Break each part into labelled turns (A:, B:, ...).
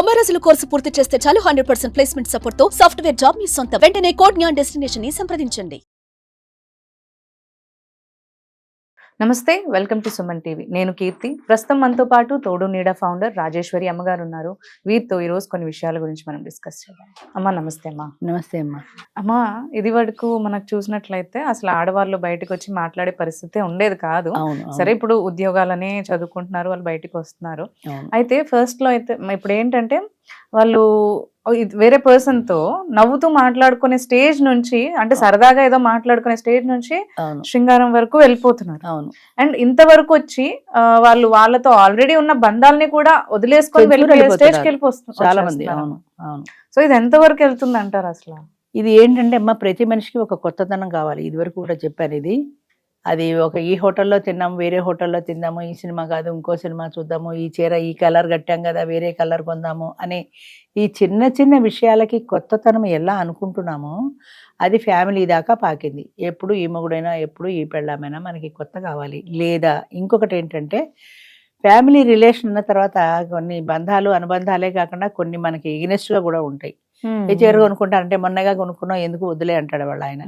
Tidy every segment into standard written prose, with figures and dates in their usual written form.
A: 90 రోజుల కోర్సు పూర్తి చేస్తే చాలు 100% ప్లేస్మెంట్ సపోర్ట్ తో సాఫ్ట్వేర్ జాబ్ మీ సొంతం. వెంటనే కోడ్ జ్ఞాన్ డెస్టినేషన్ ని సంప్రదించండి.
B: నమస్తే, వెల్కమ్ టు సుమన్ టీవీ. నేను కీర్తి. ప్రస్తుతం మనతో పాటు తోడు నీడ ఫౌండర్ రాజేశ్వరి అమ్మగారు ఉన్నారు. వీరితో ఈరోజు కొన్ని విషయాల గురించి మనం డిస్కస్ చేద్దాం. అమ్మా నమస్తే. అమ్మా
C: నమస్తే అమ్మా.
B: అమ్మా, ఇది వరకు మనకు చూసినట్లయితే అసలు ఆడవాళ్ళు బయటకు వచ్చి మాట్లాడే పరిస్థితి ఉండేది కాదు. సరే, ఇప్పుడు ఉద్యోగాలనే చదువుకుంటున్నారు, వాళ్ళు బయటకు వస్తున్నారు. అయితే ఫస్ట్ లో అయితే ఇప్పుడు ఏంటంటే వాళ్ళు వేరే పర్సన్ తో నవ్వుతూ మాట్లాడుకునే స్టేజ్ నుంచి, అంటే సరదాగా ఏదో మాట్లాడుకునే స్టేజ్ నుంచి శృంగారం వరకు వెళ్ళిపోతున్నారు. అండ్ ఇంతవరకు వచ్చి వాళ్ళు వాళ్ళతో ఆల్రెడీ ఉన్న బంధాలని కూడా వదిలేసుకొని వెళ్ళిపోయే స్టేజ్కి వెళ్ళిపోతున్నారు
C: చాలా మంది.
B: సో ఇది ఎంత వరకు వెళ్తుంది అంటారు అసలు?
C: ఇది ఏంటంటే అమ్మ, ప్రతి మనిషికి ఒక కొత్తదనం కావాలి. ఇది వరకు కూడా చెప్పాను. ఇది అది ఒక ఈ హోటల్లో తిన్నాము, వేరే హోటల్లో తిందాము, ఈ సినిమా కాదు ఇంకో సినిమా చూద్దాము, ఈ చీర ఈ కలర్ కట్టాం కదా వేరే కలర్ కొందాము అనే ఈ చిన్న చిన్న విషయాలకి కొత్తతనం ఎలా అనుకుంటున్నామో అది ఫ్యామిలీ దాకా పాకింది. ఎప్పుడు ఈ మొగుడైనా ఎప్పుడు ఈ పెళ్ళామైనా మనకి కొత్త కావాలి. లేదా ఇంకొకటి ఏంటంటే, ఫ్యామిలీ రిలేషన్ ఉన్న తర్వాత కొన్ని బంధాలు అనుబంధాలే కాకుండా కొన్ని మనకి ఎగ్నెస్ట్గా కూడా ఉంటాయి. ఈ చీర కొనుక్కుంటారంటే మొన్నగా కొనుక్కున్నాం ఎందుకు వద్దులే అంటాడు వాళ్ళ ఆయన.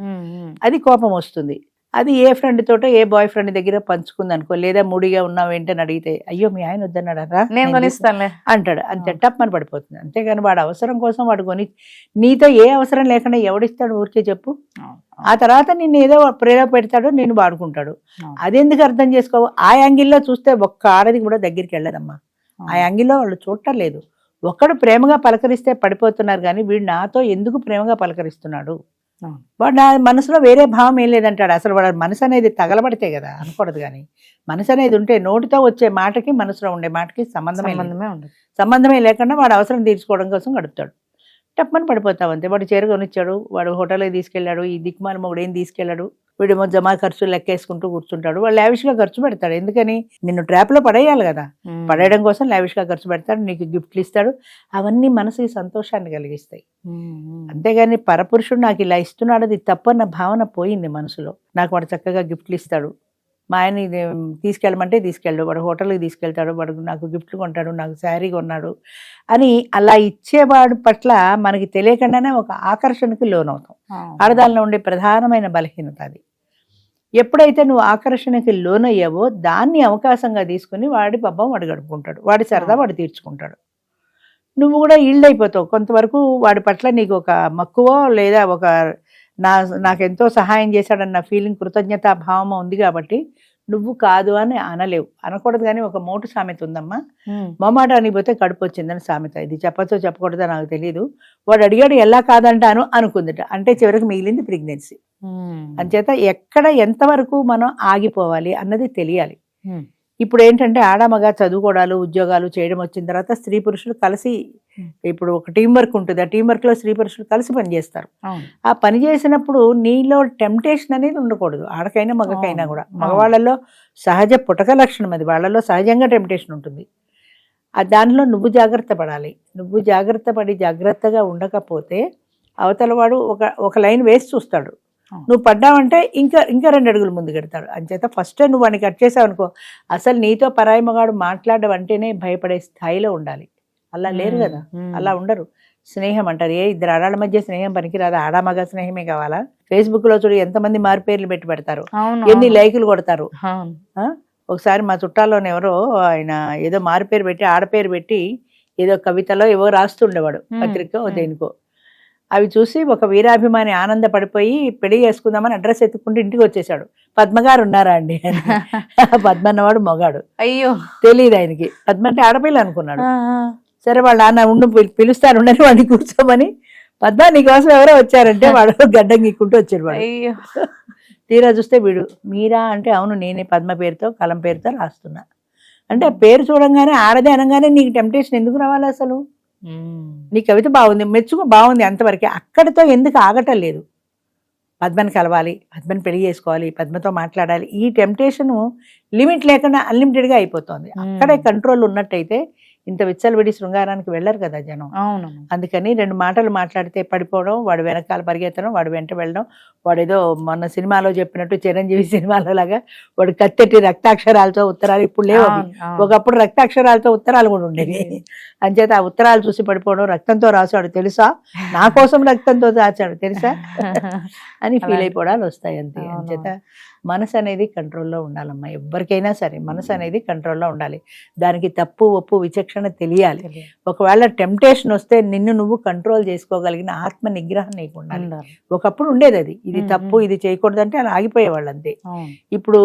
C: అది కోపం వస్తుంది. అది ఏ ఫ్రెండ్ తోటో ఏ బాయ్ ఫ్రెండ్ దగ్గర పంచుకుంది అనుకో, లేదా మూడిగా ఉన్నావు ఏంటని అడిగితే అయ్యో మీ ఆయన వద్దన్నాడరా
B: నేను కొనిస్తానులే
C: అంటాడు. అంతే టప్పని పడిపోతుంది. అంతేగాని వాడు అవసరం కోసం వాడు కొని నీతో ఏ అవసరం లేకుండా ఎవడిస్తాడు ఊరికే చెప్పు. ఆ తర్వాత నిన్ను ఏదో ప్రేరణ పెడతాడు, నిన్ను వాడుకుంటాడు. అదెందుకు అర్థం చేసుకోవు? ఆ యాంగిల్లో చూస్తే ఒక్క ఆడది కూడా దగ్గరికి వెళ్ళదమ్మా. ఆ యాంగిల్లో వాళ్ళు చూడటం లేదు. ఒక్కడు ప్రేమగా పలకరిస్తే పడిపోతున్నారు, కానీ వీడు నాతో ఎందుకు ప్రేమగా పలకరిస్తున్నాడు, వాడు నా మనసులో వేరే భావం ఏం లేదంటాడు. అసలు వాడు మనసు అనేది తగలబడితే కదా అనకూడదు. కానీ మనసు అనేది ఉంటే నోటితో వచ్చే మాటకి మనసులో ఉండే మాటకి సంబంధమే లేకుండా వాడు అవసరం తీర్చుకోవడం కోసం గడుపుతాడు. టప్పని పడిపోతావు అంతే. వాడు చీర కొనిచ్చాడు, వాడు హోటల్కి తీసుకెళ్ళాడు, ఈ దిక్కుమాల మొగుడు ఏం తీసుకెళ్ళాడు, వీడేమో జమా ఖర్చు లెక్కేసుకుంటూ కూర్చుంటాడు. వాడు లావిష్గా ఖర్చు పెడతాడు. ఎందుకని? నిన్ను ట్రాప్లో పడేయాలి కదా. పడేయడం కోసం లావిష్గా ఖర్చు పెడతాడు, నీకు గిఫ్ట్లు ఇస్తాడు. అవన్నీ మనసుకి సంతోషాన్ని కలిగిస్తాయి. అంతేగాని పరపురుషుడు నాకు ఇలా ఇస్తున్నాడు అది తప్పన్న భావన పోయింది మనసులో. నాకు వాడు చక్కగా గిఫ్ట్లు ఇస్తాడు, మా ఆయన తీసుకెళ్ళమంటే తీసుకెళ్ళడు, వాడు హోటల్కి తీసుకెళ్తాడు, వాడు నాకు గిఫ్ట్లు కొంటాడు, నాకు శారీ కొన్నాడు అని అలా ఇచ్చేవాడు పట్ల మనకి తెలియకుండానే ఒక ఆకర్షణకి లోనవుతాం. ఆడదానిలో ఉండే ప్రధానమైన బలహీనత అది. ఎప్పుడైతే నువ్వు ఆకర్షణకి లోనయ్యావో దాన్ని అవకాశంగా తీసుకుని వాడి పబ్బం వాడు గడుపుకుంటాడు, వాడి సరదా వాడు తీర్చుకుంటాడు. నువ్వు కూడా ఈల్డ్ అయిపోతావు కొంతవరకు. వాడి పట్ల నీకు ఒక మక్కువ లేదా ఒక నాకెంతో సహాయం చేశాడన్న ఫీలింగ్, కృతజ్ఞతా భావం ఉంది కాబట్టి నువ్వు కాదు అని అనలేవు. అనకూడదు. కానీ ఒక మోటు సామెత ఉందమ్మా, మొమాట అనిపోతే కడుపు వచ్చిందని సామెత. ఇది చెప్పచ్చో చెప్పకూడదో నాకు తెలియదు. వాడు అడిగాడు ఎలా కాదంటాను అనుకుందిట, అంటే చివరికి మిగిలింది ప్రెగ్నెన్సీ. అంచేత ఎక్కడ ఎంతవరకు మనం ఆగిపోవాలి అన్నది తెలియాలి. ఇప్పుడు ఏంటంటే ఆడమగా చదువుకోవడాలు ఉద్యోగాలు చేయడం వచ్చిన తర్వాత స్త్రీ పురుషులు కలిసి ఇప్పుడు ఒక టీం వర్క్ ఉంటుంది. ఆ టీం వర్క్ లో స్త్రీ పురుషులు కలిసి పనిచేస్తారు. ఆ పని చేసినప్పుడు నీలో టెంప్టేషన్ అనేది ఉండకూడదు. ఆడకైనా మగకైనా కూడా. మగవాళ్ళలో సహజ పుటక లక్షణం అది, వాళ్ళలో సహజంగా టెంప్టేషన్ ఉంటుంది. దానిలో నువ్వు జాగ్రత్త పడాలి. నువ్వు జాగ్రత్త పడి జాగ్రత్తగా ఉండకపోతే అవతల వాడు ఒక లైన్ వేసి చూస్తాడు. నువ్వు పడ్డావంటే ఇంకా 2 అడుగులు ముందు పెడతాడు. అంచేత ఫస్ట్ నువ్వు వాడిని కట్ చేసావు అనుకో, అసలు నీతో పరాయి మగాడు మాట్లాడడం అంటేనే భయపడే స్థాయిలో ఉండాలి. అలా లేరు కదా, అలా ఉండరు. స్నేహం అంటారు, ఇద్దరు ఆడాళ్ళ మధ్య స్నేహం పనికిరాదు, ఆడామగ స్నేహమే కావాలా? ఫేస్బుక్ లో చూడు ఎంతమంది మారు పేర్లు పెట్టి పెడతారు, ఎన్ని లైకులు కొడతారు. ఒకసారి మా చుట్టాల్లోనే ఎవరో ఆయన ఏదో మారు పేరు పెట్టి ఆడపేరు పెట్టి ఏదో కవితలో ఏవో రాస్తుండేవాడు, పత్రిక దేనికో. అవి చూసి ఒక వీరాభిమాని ఆనందపడిపోయి పెళ్లి చేసుకుందామని అడ్రస్ ఎత్తుకుంటూ ఇంటికి వచ్చేసాడు. పద్మగారు ఉన్నారా అండి? పద్మ అన్నవాడు మొగాడు. అయ్యో తెలియదు ఆయనకి. పద్మ అంటే ఆడపిల్ల అనుకున్నాడు. సరే వాళ్ళ నాన్న ఉండు పిలుస్తారు ఉండని వాడిని కూర్చోమని, పద్మ నీకోసం ఎవరో వచ్చారంటే వాడు గడ్డం గీక్కుంటూ వచ్చాడు. వాడు తీరా చూస్తే వీడు మీరా అంటే అవును నేనే, పద్మ పేరుతో కలం పేరుతో రాస్తున్నా అంటే. పేరు చూడంగానే ఆడదే అనగానే నీకు టెంప్టేషన్ ఎందుకు రావాలి అసలు? నీ కవిత బాగుంది, మెచ్చుకో, బాగుంది, అంతవరకే. అక్కడితో ఎందుకు ఆగటం లేదు? పద్మని కలవాలి, పద్మని పెళ్లి చేసుకోవాలి, పద్మతో మాట్లాడాలి. ఈ టెంప్టేషన్ లిమిట్ లేకుండా అన్లిమిటెడ్గా అయిపోతుంది. అక్కడే కంట్రోల్ ఉన్నట్టయితే ఇంత విచ్చలవిడి శృంగారానికి వెళ్ళరు కదా జనం.
B: అవును.
C: అందుకని 2 మాటలు మాట్లాడితే పడిపోవడం, వాడు వెనకాల పరిగెత్తడం, వాడు వెంట వెళ్ళడం, వాడేదో మొన్న సినిమాలో చెప్పినట్టు చిరంజీవి సినిమాలో లాగా వాడు కత్తెట్టి రక్తాక్షరాలతో ఉత్తరాలు, ఇప్పుడు లేవు అవి. ఒకప్పుడు రక్తాక్షరాలతో ఉత్తరాలు కూడా ఉండేవి. అంచేత ఆ ఉత్తరాలు చూసి పడిపోవడం, రక్తంతో రాశాడు తెలుసా, నా కోసం రక్తంతో రాశాడు తెలుసా అని ఫీల్ అయిపోవడాలు వస్తాయి అంతే. అంచేత మనసు అనేది కంట్రోల్లో ఉండాలమ్మా, ఎవరికైనా సరే మనసు అనేది కంట్రోల్లో ఉండాలి. దానికి తప్పు ఒప్పు విచక్షణ తెలియాలి. ఒకవేళ టెంప్టేషన్ వస్తే నిన్ను నువ్వు కంట్రోల్ చేసుకోగలిగిన ఆత్మ నిగ్రహం నీకు ఉండాలి. ఒకప్పుడు ఉండేది అది, ఇది తప్పు ఇది చేయకూడదంటే అలా ఆగిపోయేవాళ్ళు అంతే. ఇప్పుడు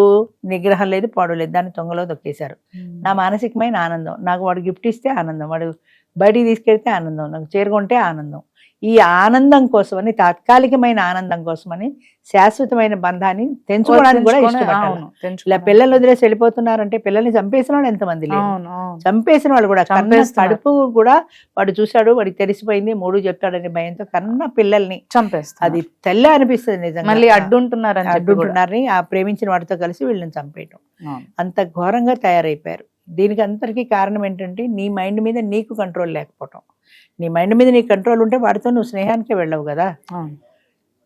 C: నిగ్రహం లేదు, పాడు లేదు, దాన్ని తొంగలో దొక్కేశారు. నా మానసికమైన ఆనందం, నాకు వాడు గిఫ్ట్ ఇస్తే ఆనందం, వాడు బయటికి తీసుకెళ్తే ఆనందం, నాకు చేరుకుంటే ఆనందం. ఈ ఆనందం కోసమని, తాత్కాలికమైన ఆనందం కోసమని శాశ్వతమైన బంధాన్ని తెంచుకోవడానికి కూడా ఇష్టపడ్డాను. ఇలా పిల్లలు వదిలేసి వెళ్ళిపోతున్నారంటే పిల్లల్ని చంపేసిన వాళ్ళు ఎంతమంది లేరు, చంపేసిన వాళ్ళు కూడా. కడుపు కూడా వాడు చూశాడు, వాడికి తెలిసిపోయింది, 3 చెప్తాడనే భయంతో కన్నా పిల్లల్ని చంపేస్తారు. అది తెల్ల అనిపిస్తుంది నిజంగా.
B: మళ్ళీ అడ్డుంటున్నారని
C: ఆ ప్రేమించిన వాడితో కలిసి వీళ్ళని చంపేయటం, అంత ఘోరంగా తయారైపోయారు. దీనికి అంతటికీ కారణం ఏంటంటే నీ మైండ్ మీద నీకు కంట్రోల్ లేకపోవటం. నీ మైండ్ మీద నీకు కంట్రోల్ ఉంటే వాడితో నువ్వు స్నేహానికే వెళ్ళవు కదా.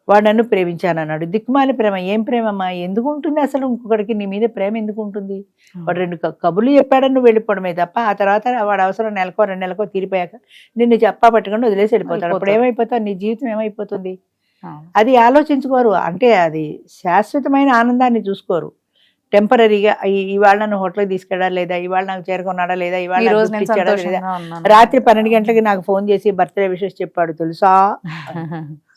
C: వాడు నన్ను ప్రేమించానన్నాడు, దిక్కుమాలి ప్రేమ. ఏం ప్రేమమ్మా, ఎందుకు ఉంటుంది అసలు? ఇంకొకరికి నీ మీద ప్రేమ ఎందుకు ఉంటుంది? వాడు 2 కబుర్లు చెప్పాడని నువ్వు వెళ్ళిపోవడమే తప్ప, ఆ తర్వాత వాడు అవసరం నెలకో 2 నెలకో తీరిపోయాక నిన్ను చెప్పా పట్టుకొని వదిలేసి వెళ్ళిపోతాడు. అప్పుడు ఏమైపోతావు, నీ జీవితం ఏమైపోతుంది? అది ఆలోచించుకోరు. అంటే అది శాశ్వతమైన ఆనందాన్ని చూసుకోరు, టెంపరీగా. ఇవాళ నన్ను హోటల్కి తీసుకెళ్ళాలి లేదా, ఇవాళ నాకు చేరుకున్నాడా లేదా, ఇవాళ రాత్రి 12 గంటలకి నాకు ఫోన్ చేసి బర్త్డే విషెస్ చెప్పాడు తెలుసా,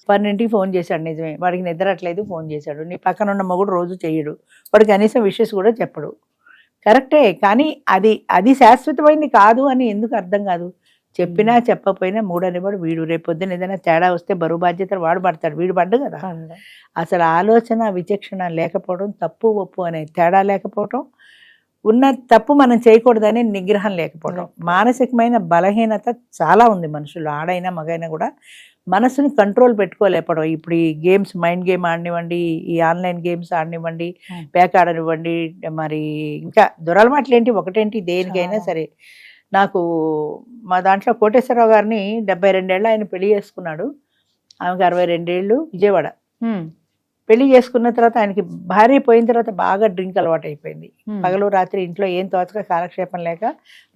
C: 12కి ఫోన్ చేశాడు. నిజమే, వాడికి నిద్రట్లేదు, ఫోన్ చేశాడు. నీ పక్కన ఉన్న మొగుడు రోజు చెయ్యడు, వాడికి కనీసం విషెస్ కూడా చెప్పడు. కరెక్టే, కానీ అది శాశ్వతమైంది కాదు అని ఎందుకు అర్థం కాదు? చెప్పినా చెప్పకపోయినా 3 అనేవాడు వీడు. రేపు పొద్దున ఏదైనా తేడా వస్తే బరువు బాధ్యతలు వాడు పడతాడు, వీడు పడ్డు కదా. అసలు ఆలోచన విచక్షణ లేకపోవడం, తప్పు ఒప్పు అనే తేడా లేకపోవడం, ఉన్న తప్పు మనం చేయకూడదనే నిగ్రహం లేకపోవడం, మానసికమైన బలహీనత చాలా ఉంది మనుషులు, ఆడైనా మగైనా కూడా మనసుని కంట్రోల్ పెట్టుకోలేకపోవడం. ఇప్పుడు ఈ గేమ్స్, మైండ్ గేమ్ ఆడనివ్వండి, ఈ ఆన్లైన్ గేమ్స్ ఆడనివ్వండి, పేక ఆడనివ్వండి, మరి ఇంకా దురలవాట్లు ఏంటి, ఒకటేంటి, దేనికైనా సరే. నాకు మా దాంట్లో కోటేశ్వరరావు గారిని 72 ఏళ్ళు ఆయన పెళ్లి చేసుకున్నాడు, ఆమెకు 62 ఏళ్ళు, విజయవాడ. పెళ్లి చేసుకున్న తర్వాత ఆయనకి భార్య పోయిన తర్వాత బాగా డ్రింక్ అలవాటు అయిపోయింది. పగలు రాత్రి ఇంట్లో ఏం తోచక కాలక్షేపం లేక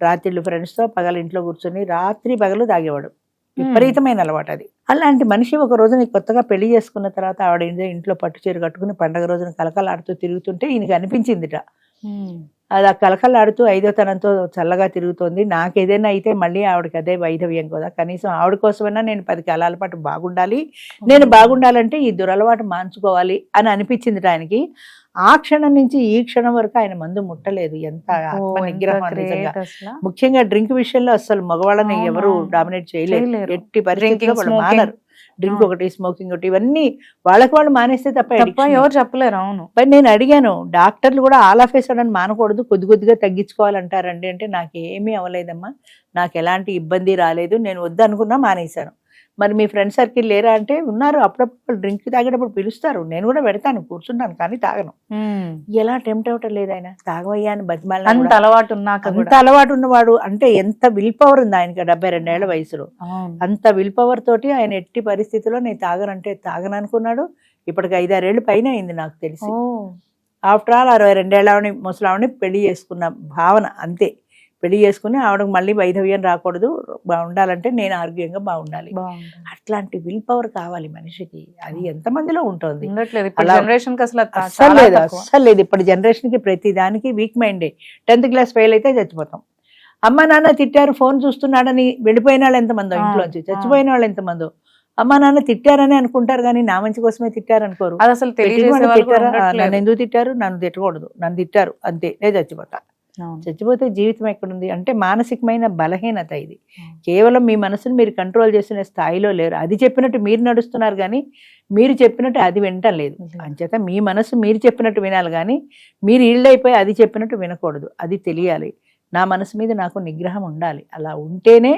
C: రాత్రిళ్ళు ఫ్రెండ్స్తో పగలు ఇంట్లో కూర్చొని రాత్రి పగలు తాగేవాడు. విపరీతమైన అలవాటు అది. అలాంటి మనిషి ఒక రోజున కొత్తగా పెళ్లి చేసుకున్న తర్వాత ఆవిడ ఇంట్లో పట్టు చీర కట్టుకుని పండగ రోజున కలకలాడుతూ తిరుగుతుంటే ఈయనకి అనిపించిందిట, అది ఆ కలకలాడుతూ ఐదోతనంతో చల్లగా తిరుగుతోంది, నాకేదైనా అయితే మళ్ళీ ఆవిడకి అదే వైధవ్యం కదా, కనీసం ఆవిడ కోసమైనా నేను 10 కాలాల పాటు బాగుండాలి, నేను బాగుండాలంటే ఈ దురలవాటు మాన్చుకోవాలి అని అనిపించింది ఆయనకి. ఆ క్షణం నుంచి ఈ క్షణం వరకు ఆయన మందు ముట్టలేదు. ఎంత ఆత్మ నిగ్రహం నిజంగా. ముఖ్యంగా డ్రింక్ విషయంలో అసలు మగవాళ్ళని ఎవరు డామినేట్ చేయలేరు, ఎట్టి పరిస్థితుల్లో వాళ్ళు మానరు. డ్రింక్ ఒకటి, స్మోకింగ్ ఒకటి, ఇవన్నీ వాళ్ళకి వాళ్ళు మానేస్తే తప్ప
B: ఎవరు చెప్పలేరు. అవును,
C: బట్ నేను అడిగాను, డాక్టర్లు కూడా ఆల్ ఆఫ్ ఏ సడన్ మానకూడదు, కొద్ది కొద్దిగా తగ్గించుకోవాలంటారండి అంటే, నాకేమీ అవ్వలేదమ్మా, నాకు ఎలాంటి ఇబ్బంది రాలేదు, నేను వద్దు అనుకున్నా మానేశాను. మరి మీ ఫ్రెండ్ సర్కిల్ లేరా అంటే, ఉన్నారు, అప్పుడప్పుడు డ్రింక్ తాగేటప్పుడు పిలుస్తారు, నేను కూడా పెడతాను, కూర్చుంటాను, కానీ తాగను. ఎలా టెంప్ట్ అవటం లేదు ఆయన, తాగవయ్యా అని బతిమాల.
B: అంత అలవాటు
C: ఉన్నవాడు అంటే ఎంత విల్ పవర్ ఉంది ఆయనకి 72 ఏళ్ల వయసులో. అంత విల్ పవర్ తోటి ఆయన ఎట్టి పరిస్థితిలో నేను తాగనంటే తాగను అనుకున్నాడు. ఇప్పటికి 5-6 ఏళ్ళు పైన అయింది నాకు తెలిసి. ఆఫ్టర్ ఆల్ 62 ఏళ్ళని ముసలావిని పెళ్లి చేసుకున్న భావన అంతే. పెళ్లి చేసుకుని ఆవిడకు మళ్ళీ వైధవ్యం రాకూడదు, బాగుండాలంటే నేను ఆరోగ్యంగా బాగుండాలి. అట్లాంటి విల్ పవర్ కావాలి మనిషికి. అది ఎంతమందిలో ఉంటుంది? అస్సలు లేదు. ఇప్పటి జనరేషన్ కి ప్రతి దానికి వీక్ మైండే. 10th క్లాస్ ఫెయిల్ అయితే చచ్చిపోతాం. అమ్మ నాన్న తిట్టారు, ఫోన్ చూస్తున్నాడని వెళ్ళిపోయిన వాళ్ళు ఎంతమందో, ఇంట్లోంచి చచ్చిపోయిన వాళ్ళు ఎంతమందో. అమ్మ నాన్న తిట్టారని అనుకుంటారు కానీ నా మంచి కోసమే తిట్టారు అనుకోరు.
B: అది అసలు
C: నన్ను ఎందుకు తిట్టారు, నన్ను తిట్టకూడదు, నన్ను తిట్టారు అంతే, నేను చచ్చిపోతా. చచ్చిపోతే జీవితం ఎక్కడుంది అంటే మానసికమైన బలహీనత ఇది. కేవలం మీ మనసును మీరు కంట్రోల్ చేసిన స్థాయిలో లేరు. అది చెప్పినట్టు మీరు నడుస్తున్నారు కానీ మీరు చెప్పినట్టు అది వినటం లేదు. అంచేత మీ మనసు మీరు చెప్పినట్టు వినాలి కానీ మీరు ఈళ్ళైపోయి అది చెప్పినట్టు వినకూడదు. అది తెలియాలి. నా మనసు మీద నాకు నిగ్రహం ఉండాలి. అలా ఉంటేనే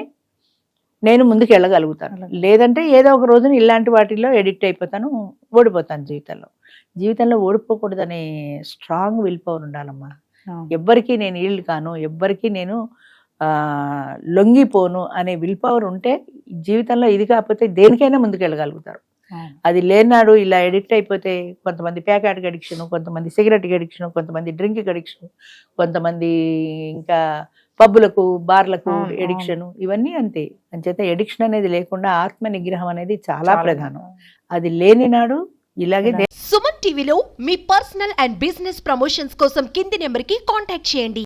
C: నేను ముందుకు వెళ్ళగలుగుతాను. లేదంటే ఏదో ఒక రోజున ఇలాంటి వాటిల్లో ఎడిక్ట్ అయిపోతాను, ఓడిపోతాను. జీవితంలో ఓడిపోకూడదనే స్ట్రాంగ్ విల్ పవర్ ఉండాలమ్మా. ఎవ్వరికి నేను ఈల్డ్ కాను, ఎవ్వరికి నేను లొంగిపోను అనే విల్ పవర్ ఉంటే జీవితంలో ఇది కాకపోతే దేనికైనా ముందుకెళ్ళగలుగుతారు. అది లేనాడు ఇలా ఎడిక్ట్ అయిపోతే కొంతమంది ప్యాకెట్కి అడిక్షన్, కొంతమంది సిగరెట్కి అడిక్షన్, కొంతమంది డ్రింక్కి అడిక్షన్, కొంతమంది ఇంకా పబ్బులకు బార్లకు ఎడిక్షన్, ఇవన్నీ అంతే. అంచేత ఎడిక్షన్ అనేది లేకుండా ఆత్మ నిగ్రహం అనేది చాలా ప్రధానం. అది లేని నాడు ఇలాగే
D: సుమన్ టీవీలో మీ పర్సనల్ అండ్ బిజినెస్ ప్రమోషన్స్ కోసం కింది నెంబర్కి కాంటాక్ట్ చేయండి.